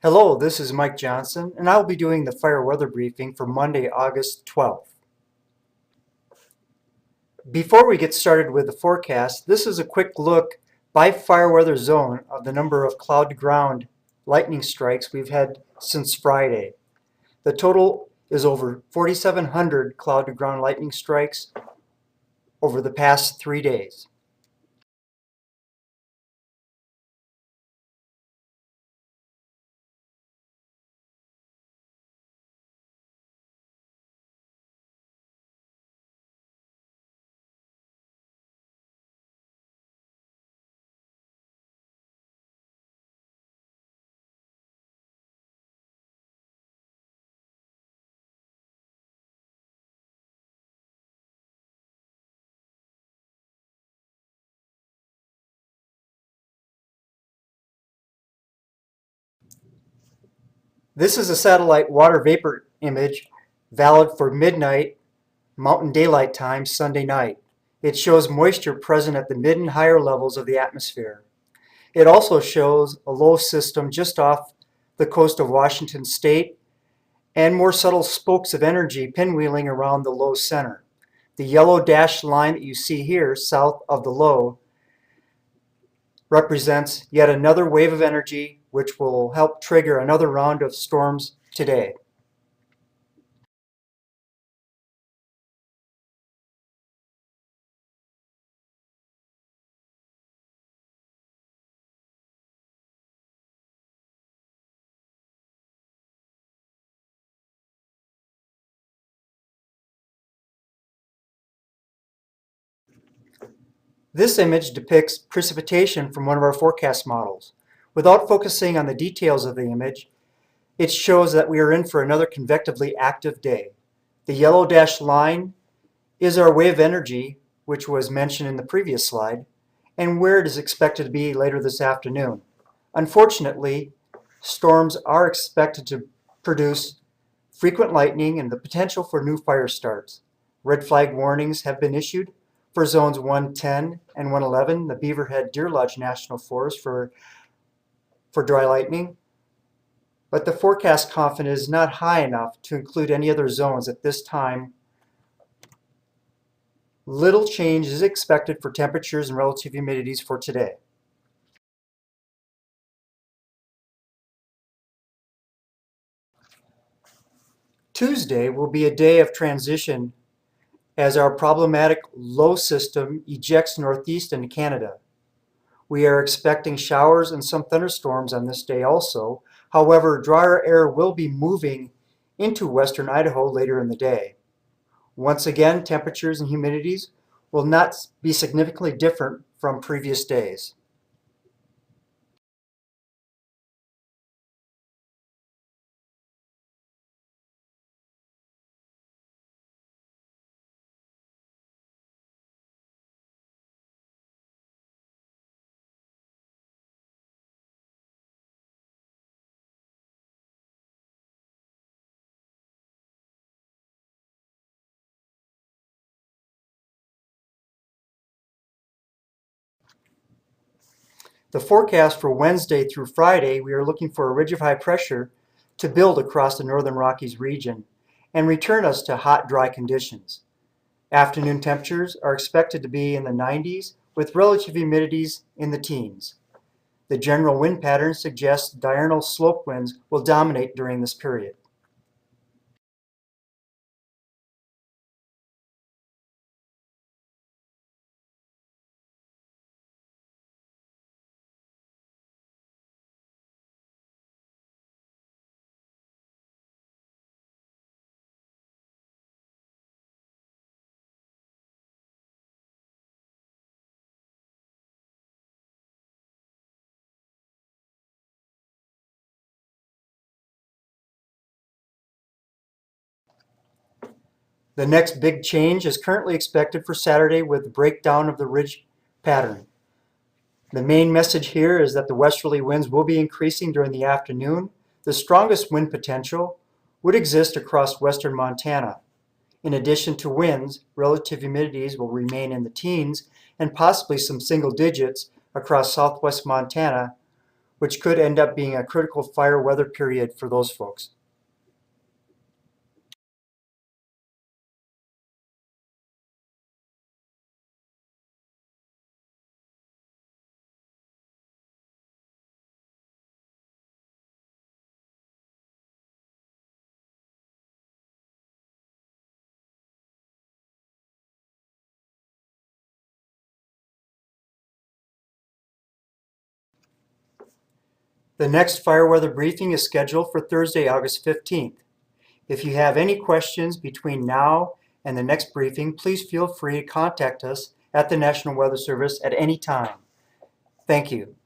Hello, this is Mike Johnson, and I'll be doing the fire weather briefing for Monday, August 12th. Before we get started with the forecast, this is a quick look by fire weather zone of the number of cloud-to-ground lightning strikes we've had since Friday. The total is over 4,700 cloud-to-ground lightning strikes over the past 3 days. This is a satellite water vapor image valid for midnight Mountain Daylight Time Sunday night. It shows moisture present at the mid and higher levels of the atmosphere. It also shows a low system just off the coast of Washington State and more subtle spokes of energy pinwheeling around the low center. The yellow dashed line that you see here south of the low represents yet another wave of energy which will help trigger another round of storms today. This image depicts precipitation from one of our forecast models. Without focusing on the details of the image, it shows that we are in for another convectively active day. The yellow dashed line is our wave energy, which was mentioned in the previous slide, and where it is expected to be later this afternoon. Unfortunately, storms are expected to produce frequent lightning and the potential for new fire starts. Red flag warnings have been issued for zones 110 and 111, the Beaverhead Deer Lodge National Forest for dry lightning. But the forecast confidence is not high enough to include any other zones at this time. Little change is expected for temperatures and relative humidities for today. Tuesday will be a day of transition as our problematic low system ejects northeast into Canada. We are expecting showers and some thunderstorms on this day also. However, drier air will be moving into western Idaho later in the day. Once again, temperatures and humidities will not be significantly different from previous days. The forecast for Wednesday through Friday, we are looking for a ridge of high pressure to build across the northern Rockies region and return us to hot, dry conditions. Afternoon temperatures are expected to be in the 90s with relative humidities in the teens. The general wind pattern suggests diurnal slope winds will dominate during this period. The next big change is currently expected for Saturday with the breakdown of the ridge pattern. The main message here is that the westerly winds will be increasing during the afternoon. The strongest wind potential would exist across western Montana. In addition to winds, relative humidities will remain in the teens and possibly some single digits across southwest Montana, which could end up being a critical fire weather period for those folks. The next fire weather briefing is scheduled for Thursday, August 15th. If you have any questions between now and the next briefing, please feel free to contact us at the National Weather Service at any time. Thank you.